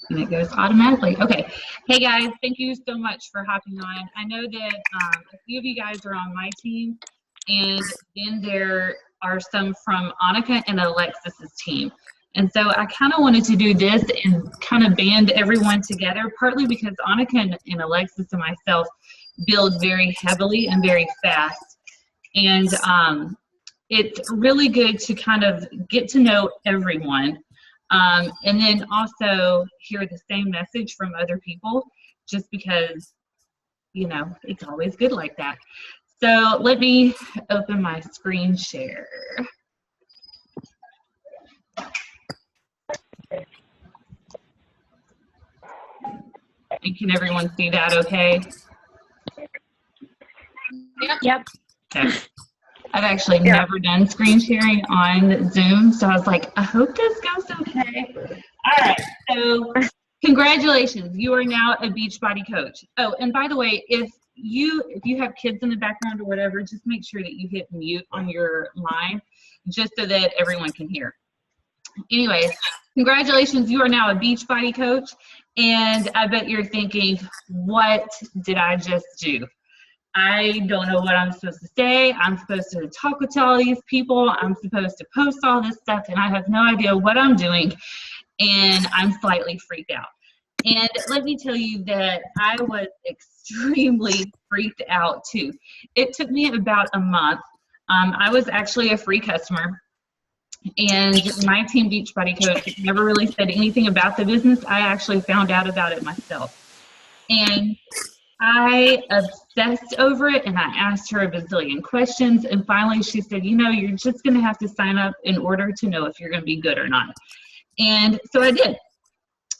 And it goes automatically. Okay. Hey guys, thank you so much for hopping on. I know that a few of you guys are on my team, and then there are some from Annika and Alexis's team. And so I kind of wanted to do this and kind of band everyone together, partly because Annika and Alexis and myself build very heavily and very fast. And it's really good to kind of get to know everyone. And then also hear the same message from other people, just because, you know, it's always good like that. So let me open my screen share. And can everyone see that okay? Yep. Okay. I've actually never done screen sharing on Zoom, so I was like, I hope this goes okay. All right, so congratulations, you are now a Beachbody coach. Oh, and by the way, if you have kids in the background or whatever, just make sure that you hit mute on your line, just so that everyone can hear. Anyways, congratulations, you are now a Beachbody coach, and I bet you're thinking, what did I just do? I don't know what I'm supposed to say. I'm supposed to talk with all these people. I'm supposed to post all this stuff, and I have no idea what I'm doing, and I'm slightly freaked out. And let me tell you that I was extremely freaked out too. It took me about a month. I was actually a free customer, and my team Beachbody coach never really said anything about the business. I actually found out about it myself. And I obsessed over it, and I asked her a bazillion questions, and finally she said, you know, you're just going to have to sign up in order to know if you're going to be good or not. And so I did.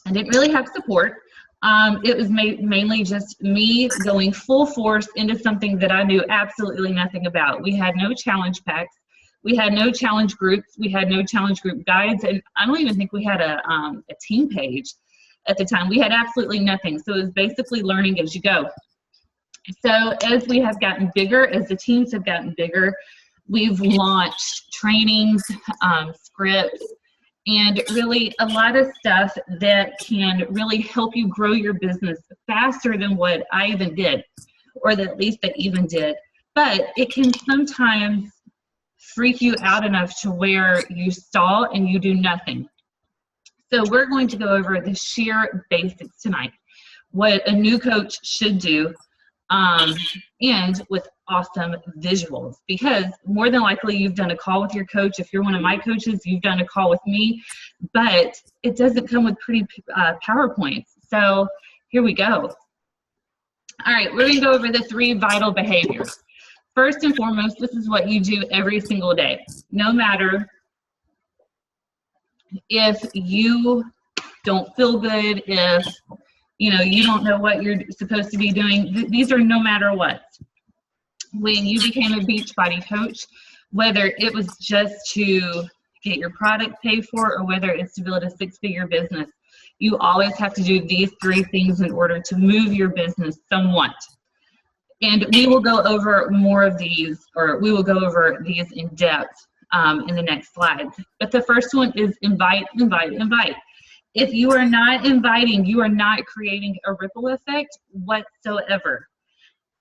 I didn't really have support. It was mainly just me going full force into something that I knew absolutely nothing about. We had no challenge packs. We had no challenge groups. We had no challenge group guides. And I don't even think we had a team page at the time. We had absolutely nothing. So it was basically learning as you go. So as we have gotten bigger, as the teams have gotten bigger, we've launched trainings, scripts, and really a lot of stuff that can really help you grow your business faster than what I even did, or at least that even did. But it can sometimes freak you out enough to where you stall and you do nothing. So we're going to go over the sheer basics tonight, what a new coach should do, and with awesome visuals, because more than likely you've done a call with your coach. If you're one of my coaches, you've done a call with me, but it doesn't come with pretty PowerPoints. So here we go. All right, we're gonna go over the 3 vital behaviors. First and foremost, this is what you do every single day, no matter if you don't feel good, if you know you don't know what you're supposed to be doing. These are no matter what. When you became a Beachbody coach, whether it was just to get your product paid for or whether it's to build a 6-figure business, you always have to do these 3 things in order to move your business somewhat. And we will go over more of these, or we will go over these in depth in the next slides. But the first one is invite, invite, invite. If you are not inviting, you are not creating a ripple effect whatsoever.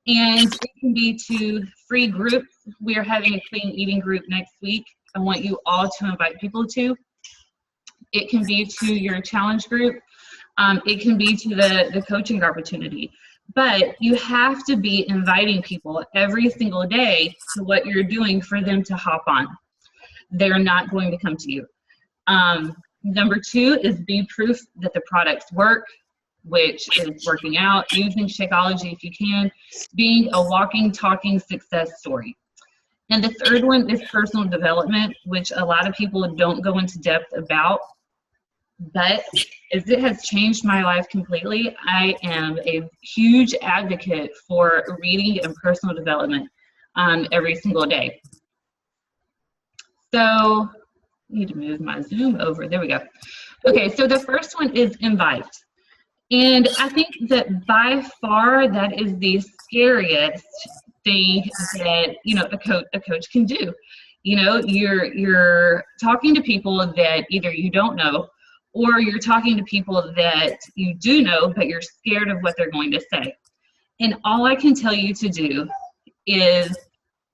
And it can be to free groups. We are having a clean eating group next week. I want you all to invite people to. It can be to your challenge group. It can be to the coaching opportunity. But you have to be inviting people every single day to what you're doing for them to hop on. They're not going to come to you. Number 2 is be proof that the products work, which is working out, using Shakeology if you can, being a walking, talking success story. And the third one is personal development, which a lot of people don't go into depth about. But as it has changed my life completely, I am a huge advocate for reading and personal development every single day. So I need to move my Zoom over. There we go. Okay, so the first one is invite. And I think that by far that is the scariest thing that, you know, a coach can do. You know, you're talking to people that either you don't know or you're talking to people that you do know, but you're scared of what they're going to say. And all I can tell you to do is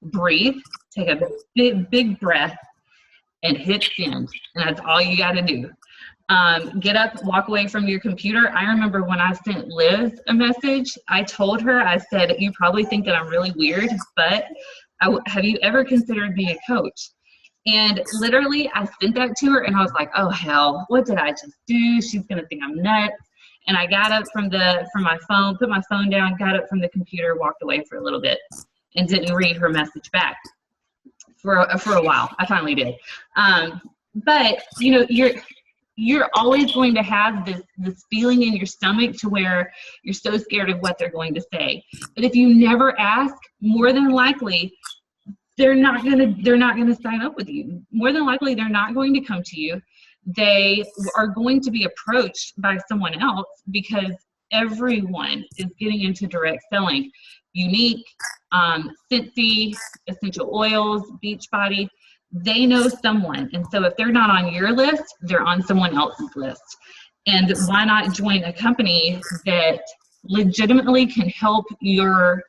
breathe, take a big, big breath, and hit send. And that's all you got to do. Get up, walk away from your computer. I remember when I sent Liz a message, I told her, I said, you probably think that I'm really weird, but have you ever considered being a coach? And literally I sent that to her and I was like, oh hell, what did I just do? She's gonna think I'm nuts. And I got up from my phone, put my phone down, got up from the computer, walked away for a little bit and didn't read her message back for a while. I finally did. But you know, you're always going to have this feeling in your stomach to where you're so scared of what they're going to say. But if you never ask, more than likely they're not gonna sign up with you. More than likely they're not going to come to you. They are going to be approached by someone else because everyone is getting into direct selling. Younique, Scentsy, Essential Oils, Beachbody, they know someone. And so if they're not on your list, they're on someone else's list. And why not join a company that legitimately can help your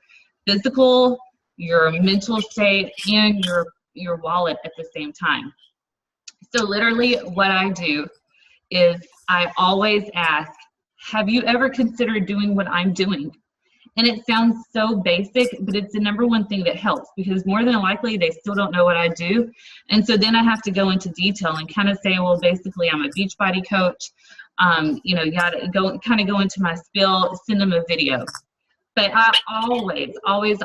physical, your mental state, and your wallet at the same time? So literally what I do is I always ask, have you ever considered doing what I'm doing? And it sounds so basic, but it's the number one thing that helps, because more than likely they still don't know what I do. And so then I have to go into detail and kind of say, well, basically I'm a Beachbody coach. You know, you gotta go into my spiel, send them a video. But I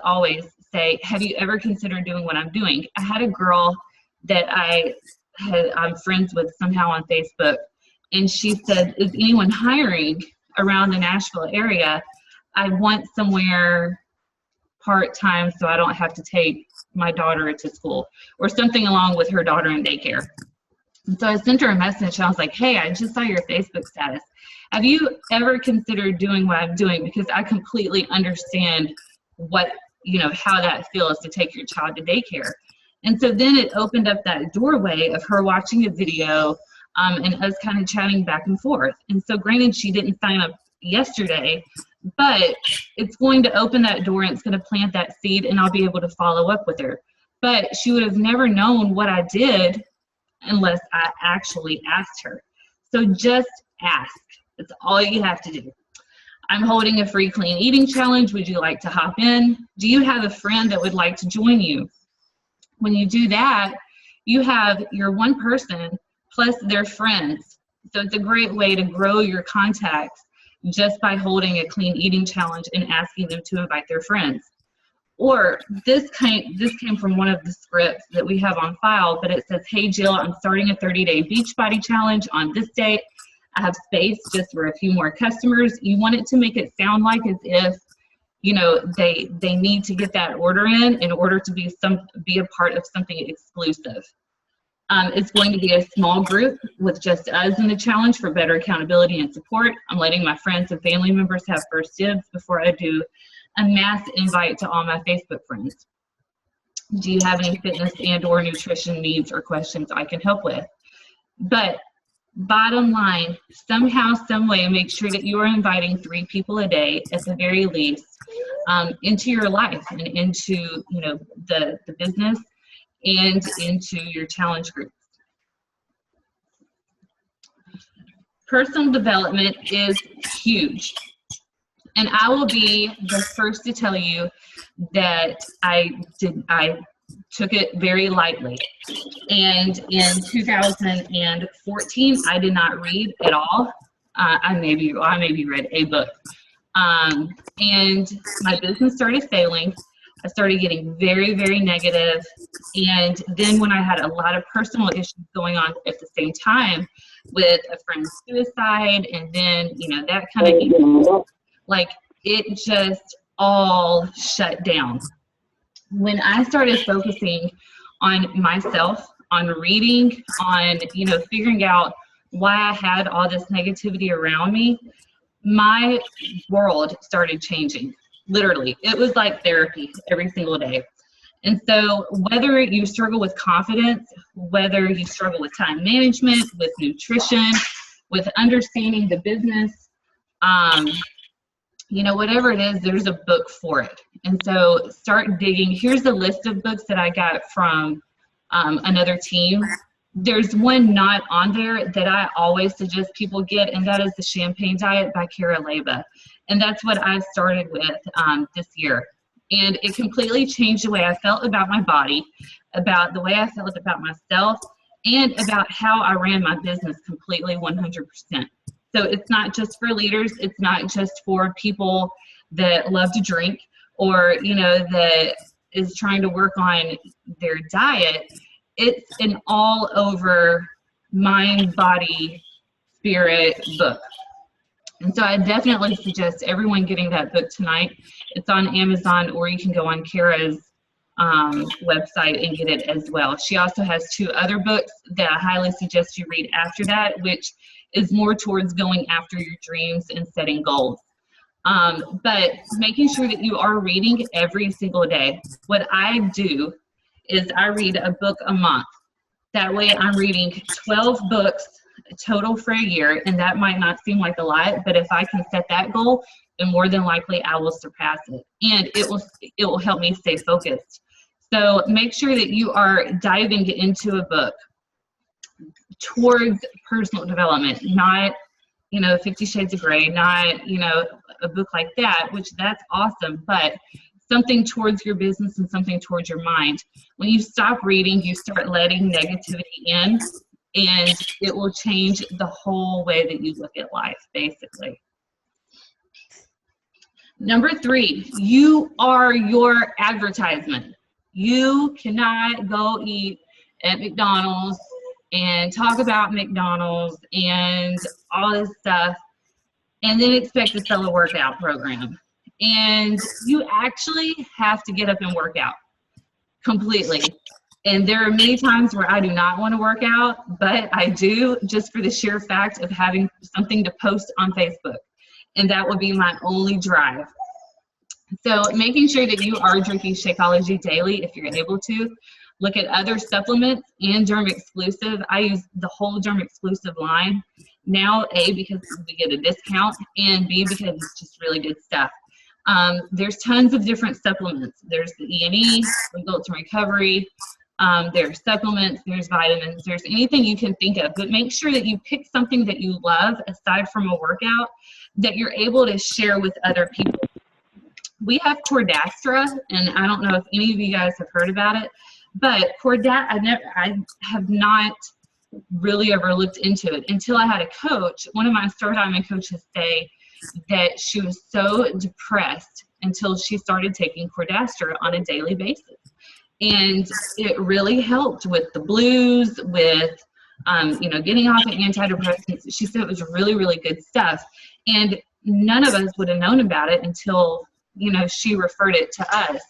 always say, have you ever considered doing what I'm doing? I had a girl that I'm friends with somehow on Facebook, and she said, is anyone hiring around the Nashville area? I want somewhere part-time so I don't have to take my daughter to school, or something along with her daughter in daycare. And so I sent her a message. I was like, hey, I just saw your Facebook status. Have you ever considered doing what I'm doing? Because I completely understand what, you know, how that feels to take your child to daycare. And so then it opened up that doorway of her watching a video and us kind of chatting back and forth. And so granted, she didn't sign up yesterday, but it's going to open that door and it's going to plant that seed, and I'll be able to follow up with her. But she would have never known what I did unless I actually asked her. So just ask. That's all you have to do. I'm holding a free clean eating challenge. Would you like to hop in? Do you have a friend that would like to join you? When you do that, you have your one person plus their friends. So it's a great way to grow your contacts just by holding a clean eating challenge and asking them to invite their friends. Or this came from one of the scripts that we have on file, but it says, hey Jill, I'm starting a 30-day Beachbody challenge on this date. I have space just for a few more customers. You want it to make it sound like as if, you know, they need to get that order in order to be a part of something exclusive. It's going to be a small group with just us in the challenge for better accountability and support. I'm letting my friends and family members have first dibs before I do a mass invite to all my Facebook friends. Do you have any fitness and/or nutrition needs or questions I can help with? But bottom line, somehow, some way, make sure that you are inviting 3 people a day at the very least into your life and into, you know, the business and into your challenge groups. Personal development is huge. And I will be the first to tell you that I took it very lightly. And in 2014, I did not read at all. I maybe read a book. And my business started failing. I started getting very, very negative. And then when I had a lot of personal issues going on at the same time with a friend's suicide, and then, you know, that kind of, like, it just all shut down. When I started focusing on myself, on reading, on, you know, figuring out why I had all this negativity around me, my world started changing. Literally, it was like therapy every single day. And so whether you struggle with confidence, whether you struggle with time management, with nutrition, with understanding the business, you know, whatever it is, there's a book for it. And so start digging. Here's a list of books that I got from another team. There's one not on there that I always suggest people get, and that is The Champagne Diet by Kara Leba. And that's what I started with this year. And it completely changed the way I felt about my body, about the way I felt about myself, and about how I ran my business completely 100%. So it's not just for leaders. It's not just for people that love to drink or, you know, that is trying to work on their diet. It's an all over mind, body, spirit book. And so I definitely suggest everyone getting that book tonight. It's on Amazon, or you can go on Kara's website and get it as well. She also has 2 other books that I highly suggest you read after that, which is more towards going after your dreams and setting goals. But making sure that you are reading every single day. What I do is I read a book a month. That way I'm reading 12 books total for a year, and that might not seem like a lot, but if I can set that goal, then more than likely I will surpass it, and it will help me stay focused. So make sure that you are diving into a book towards personal development, not, you know, 50 Shades of Grey, not, you know, a book like that, which that's awesome, but something towards your business and something towards your mind. When you stop reading, you start letting negativity in, and it will change the whole way that you look at life, basically. Number 3, you are your advertisement. You cannot go eat at McDonald's and talk about McDonald's and all this stuff and then expect to sell a workout program. And you actually have to get up and work out completely. And there are many times where I do not want to work out, but I do, just for the sheer fact of having something to post on Facebook. And that will be my only drive. So making sure that you are drinking Shakeology daily if you're able to. Look at other supplements and Derm Exclusive. I use the whole Derm Exclusive line now, A, because we get a discount, and B, because it's just really good stuff. There's tons of different supplements. There's the E&E, Adults in Recovery. There's supplements, there's vitamins, there's anything you can think of, but make sure that you pick something that you love aside from a workout that you're able to share with other people. We have Cordastra, and I don't know if any of you guys have heard about it, but I have not really ever looked into it until I had a coach. One of my Star Diamond coaches say that she was so depressed until she started taking Cordastra on a daily basis. And it really helped with the blues, with, you know, getting off of antidepressants. She said it was really, really good stuff. And none of us would have known about it until, you know, she referred it to us.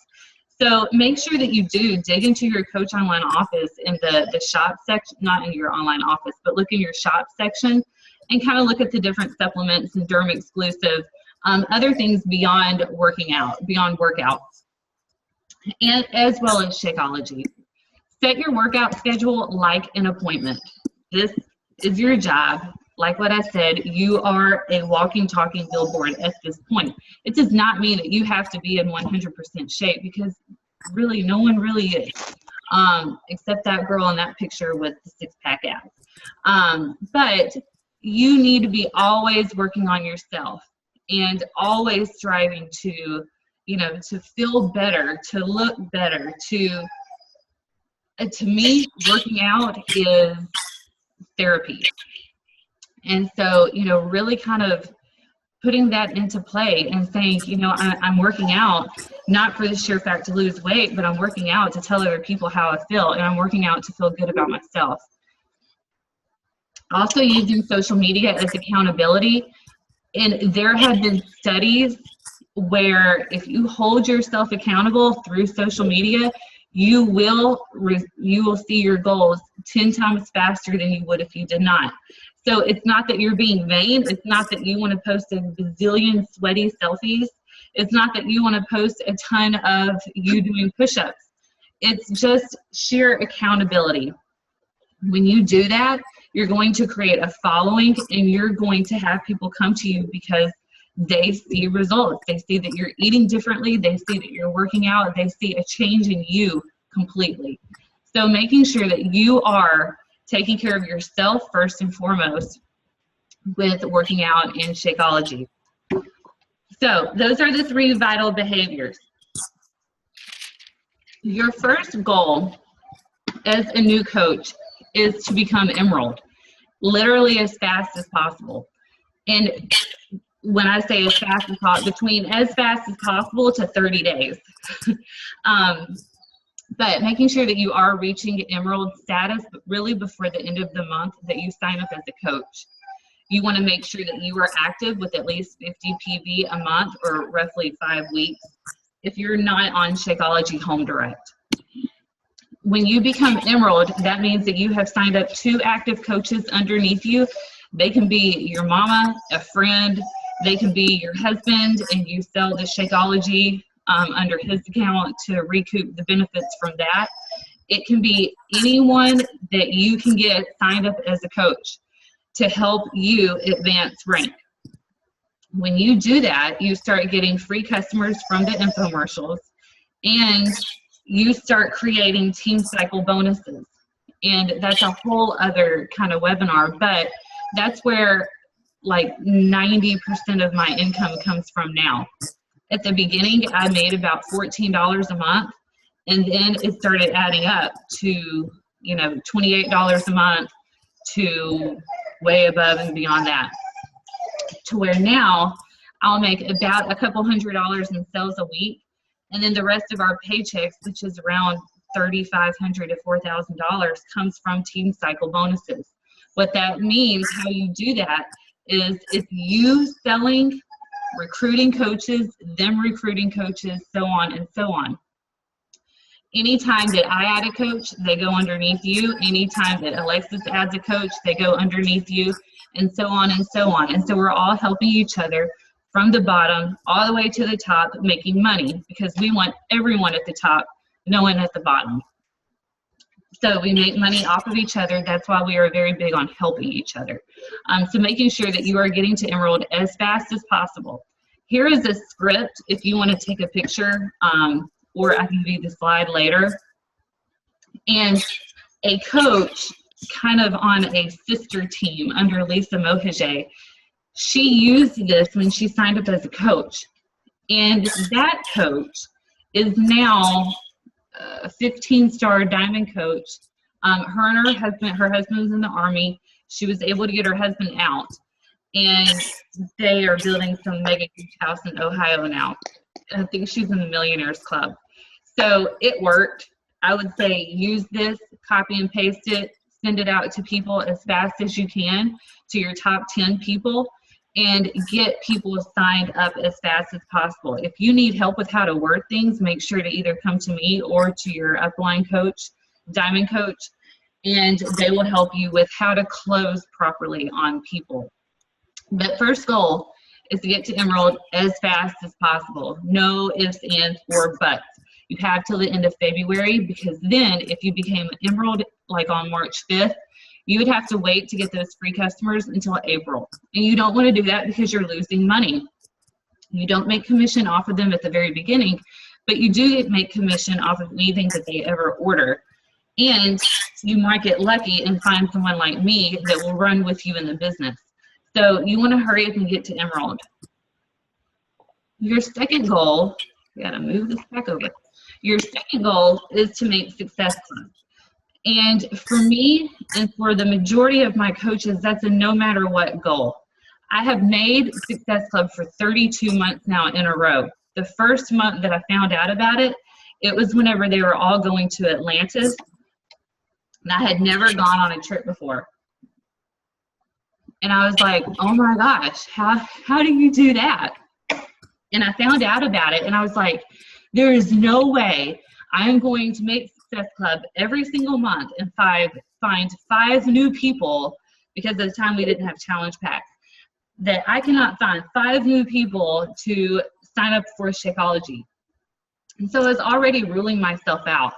So make sure that you do dig into your Coach Online office in the shop section, not in your online office, but look in your shop section and kind of look at the different supplements and Derm Exclusive, other things beyond working out, beyond workouts. And as well as Shakeology. Set your workout schedule like an appointment. This is your job. Like what I said, you are a walking, talking billboard at this point. It does not mean that you have to be in 100% shape, because really no one really is, except that girl in that picture with the six-pack abs. But you need to be always working on yourself and always striving to, you know, to feel better, to look better, to me, working out is therapy. And so, you know, really kind of putting that into play and saying, you know, I'm working out not for the sheer fact to lose weight, but I'm working out to tell other people how I feel, and I'm working out to feel good about myself. Also using social media as accountability. And there have been studies where if you hold yourself accountable through social media, you will see your goals 10 times faster than you would if you did not. So it's not that you're being vain. It's not that you want to post a bazillion sweaty selfies. It's not that you want to post a ton of you doing push-ups. It's just sheer accountability. When you do that, You're going to create a following, and you're going to have people come to you because they see results. They see that you're eating differently. They see that you're working out. They see a change in you completely. So making sure that you are taking care of yourself first and foremost with working out and Shakeology. So those are the 3 vital behaviors. Your first goal as a new coach is to become Emerald, literally as fast as possible. And when I say as fast as possible, between as fast as possible to 30 days. But making sure that you are reaching Emerald status really before the end of the month that you sign up as a coach. You want to make sure that you are active with at least 50 PV a month, or roughly 5 weeks, if you're not on Shakeology Home Direct. When you become Emerald, that means that you have signed up 2 active coaches underneath you. They can be your mama, a friend, they can be your husband, and you sell the Shakeology under his account to recoup the benefits from that. It can be anyone that you can get signed up as a coach to help you advance rank. When you do that, you start getting free customers from the infomercials, and you start creating team cycle bonuses. And that's a whole other kind of webinar, but that's where like 90% of my income comes from now. At the beginning, I made about $14 a month, and then it started adding up to, you know, $28 a month to way above and beyond that, to where now I'll make about a couple $100 in sales a week, and then the rest of our paychecks, which is around $3,500 to $4,000, comes from team cycle bonuses. What that means, how you do that, is if you selling, recruiting coaches, them recruiting coaches, so on and so on. Anytime that I add a coach, they go underneath you. Anytime that Alexis adds a coach, they go underneath you, and so on and so on. And so we're all helping each other from the bottom all the way to the top, making money, because we want everyone at the top, no one at the bottom. So we make money off of each other. That's why we are very big on helping each other. So making sure that you are getting to Emerald as fast as possible. Here is a script if you want to take a picture, or I can give you the slide later. And a coach kind of on a sister team under Lisa Mohajay, she used this when she signed up as a coach. And that coach is now a 15-star diamond coach. Her and her husband was in the Army. She was able to get her husband out, and they are building some mega huge house in Ohio now. I think she's in the Millionaires Club. So it worked. I would say use this, copy and paste it, send it out to people as fast as you can, to your top 10 people, and get people signed up as fast as possible. If you need help with how to word things, make sure to either come to me or to your upline coach, Diamond Coach, and they will help you with how to close properly on people. But first goal is to get to Emerald as fast as possible. No ifs, ands, or buts. You have till the end of February, because then if you became an Emerald like on March 5th, you would have to wait to get those free customers until April. And you don't want to do that because you're losing money. You don't make commission off of them at the very beginning, but you do make commission off of anything that they ever order. And you might get lucky and find someone like me that will run with you in the business. So you want to hurry up and get to Emerald. Your second goal, you got to move this back over. Your second goal is to make Success Club. And for me, and for the majority of my coaches, that's a no matter what goal. I have made Success Club for 32 months now in a row. The first month that I found out about it, it was whenever they were all going to Atlantis. And I had never gone on a trip before. And I was like, oh my gosh, how do you do that? And I found out about it, and I was like, there is no way I'm going to make Success Club every single month and find 5 new people, because at the time we didn't have challenge packs, that I cannot find 5 new people to sign up for Shakeology. And so I was already ruling myself out.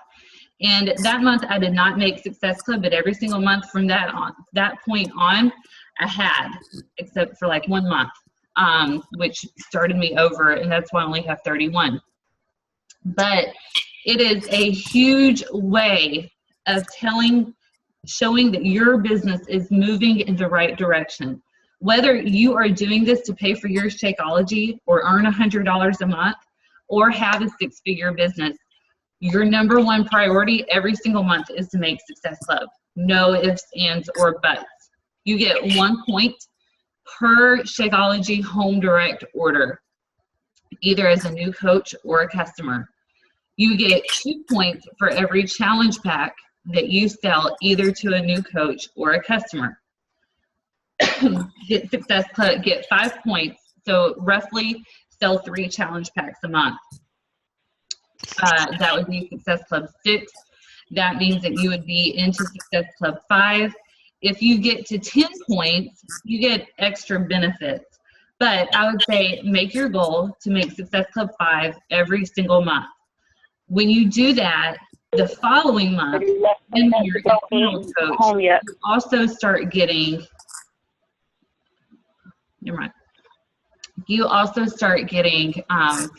And that month I did not make Success Club, but every single month from that point on, I had, except for like 1 month, which started me over, and that's why I only have 31. But it is a huge way of showing that your business is moving in the right direction. Whether you are doing this to pay for your Shakeology or earn $100 a month or have a 6-figure business, your number one priority every single month is to make Success Club. No ifs, ands, or buts. You get 1 point per Shakeology home direct order, either as a new coach or a customer. You get 2 points for every challenge pack that you sell either to a new coach or a customer. Get Success Club, get 5 points, so roughly sell 3 challenge packs a month. That would be Success Club 6. That means that you would be into Success Club 5. If you get to 10 points, you get extra benefits. But I would say make your goal to make Success Club 5 every single month. When you do that, the following month, and when you're internal coach, you also start getting, you also start getting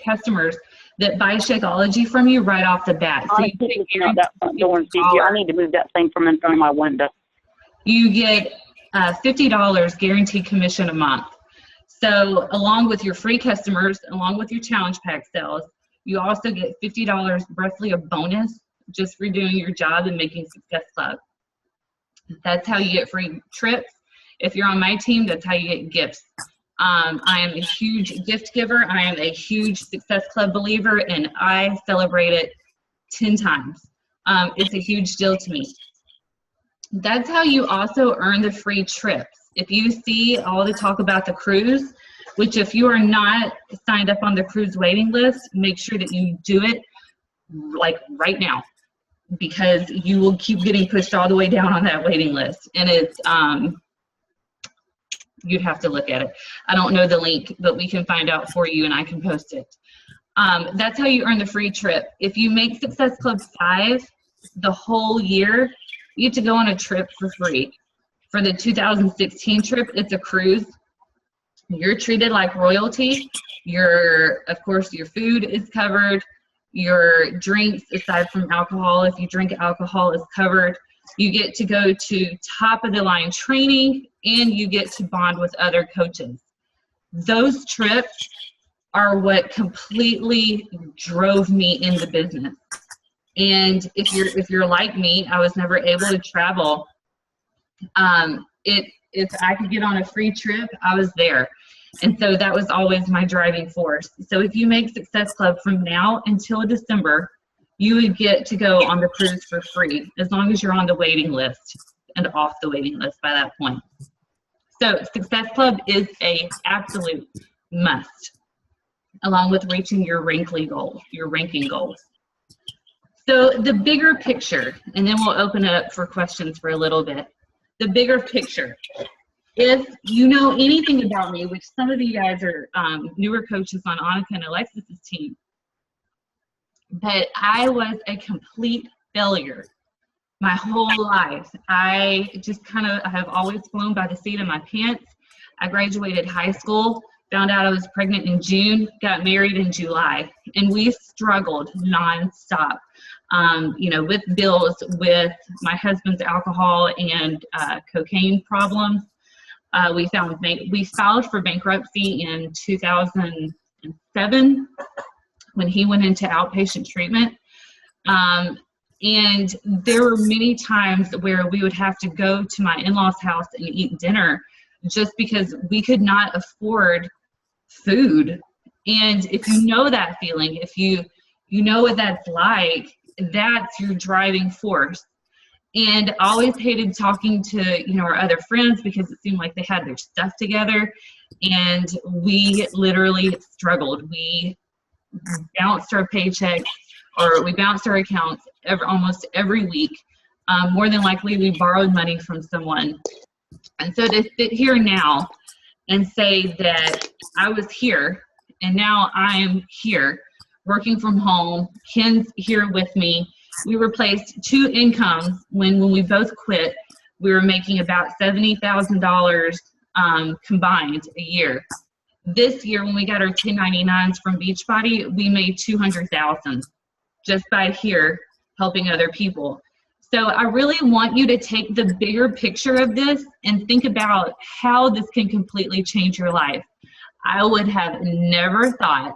customers that buy Shakeology from you right off the bat. So you get that front door and see you. I need to move that thing from in front of my window. You get $50 guaranteed commission a month. So along with your free customers, along with your challenge pack sales, you also get $50 roughly a bonus just for doing your job and making Success Club. That's how you get free trips. If you're on my team, that's how you get gifts. I am a huge gift giver. I am a huge Success Club believer, and I celebrate it 10 times. It's a huge deal to me. That's how you also earn the free trips. If you see all the talk about the cruise, which if you are not signed up on the cruise waiting list, make sure that you do it like right now, because you will keep getting pushed all the way down on that waiting list. And it's, you'd have to look at it. I don't know the link, but we can find out for you and I can post it. That's how you earn the free trip. If you make Success Club 5 the whole year, you get to go on a trip for free. For the 2016 trip, it's a cruise. You're treated like royalty. Of course, your food is covered. Your drinks, aside from alcohol, if you drink alcohol, is covered. You get to go to top of the line training, and you get to bond with other coaches. Those trips are what completely drove me into business. And if you're like me, I was never able to travel. If I could get on a free trip, I was there. And so that was always my driving force. So if you make Success Club from now until December, you would get to go on the cruise for free, as long as you're on the waiting list and off the waiting list by that point. So Success Club is a absolute must, along with reaching your ranking goals. So the bigger picture, and then we'll open it up for questions for a little bit. The bigger picture. If you know anything about me, which some of you guys are newer coaches on Annika and Alexis's team, but I was a complete failure my whole life. I have always flown by the seat of my pants. I graduated high school, found out I was pregnant in June, got married in July, and we struggled nonstop. With bills, with my husband's alcohol and cocaine problems. We filed for bankruptcy in 2007 when he went into outpatient treatment. And there were many times where we would have to go to my in-laws' house and eat dinner just because we could not afford food. And if you know that feeling, if you know what that's like, that's your driving force. And I always hated talking to, our other friends because it seemed like they had their stuff together, and we literally struggled. We bounced our paychecks, or we bounced our accounts almost every week. More than likely, we borrowed money from someone. And so to sit here now and say that I was here and now I'm here working from home, Ken's here with me, We replaced 2 incomes when we both quit. We were making about $70,000 combined a year. This year, when we got our 1099s from Beachbody, we made $200,000 just by here helping other people. So I really want you to take the bigger picture of this and think about how this can completely change your life. I would have never thought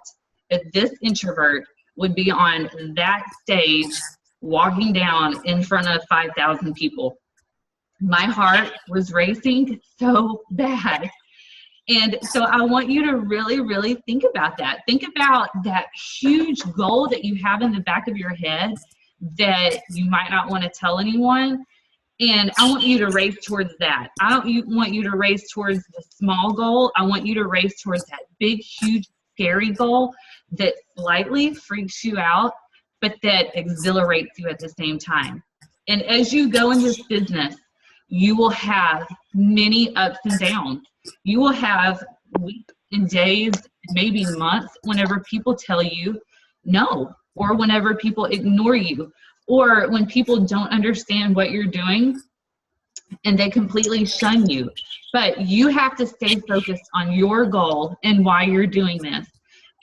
that this introvert would be on that stage walking down in front of 5,000 people. My heart was racing so bad. And so I want you to really, really think about that. Think about that huge goal that you have in the back of your head that you might not want to tell anyone. And I want you to race towards that. I don't want you to race towards the small goal. I want you to race towards that big, huge, scary goal that slightly freaks you out, but that exhilarates you at the same time. And as you go in this business, you will have many ups and downs. You will have weeks and days, maybe months, whenever people tell you no, or whenever people ignore you, or when people don't understand what you're doing and they completely shun you. But you have to stay focused on your goal and why you're doing this.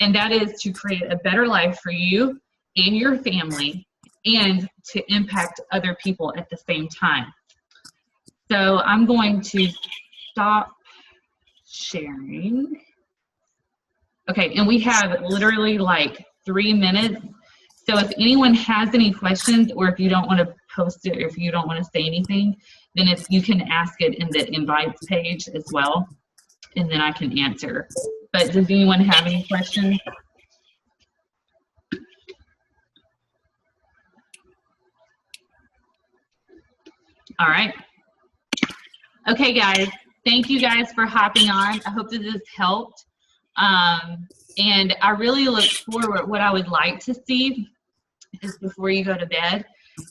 And that is to create a better life for you and your family and to impact other people at the same time. So I'm going to stop sharing. Okay, and we have literally like 3 minutes. So if anyone has any questions, or if you don't want to post it, or if you don't want to say anything, then if you can ask it in the invites page as well, and then I can answer. But does anyone have any questions? All right. Okay, guys. Thank you guys for hopping on. I hope that this helped. And I really look forward, what I would like to see is before you go to bed,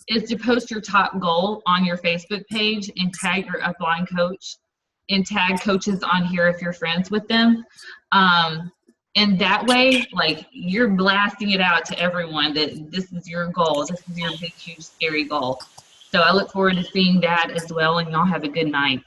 is to post your top goal on your Facebook page and tag your upline coach and tag coaches on here if you're friends with them. And that way, like, you're blasting it out to everyone that this is your goal. This is your big, huge, scary goal. So I look forward to seeing that as well, and y'all have a good night.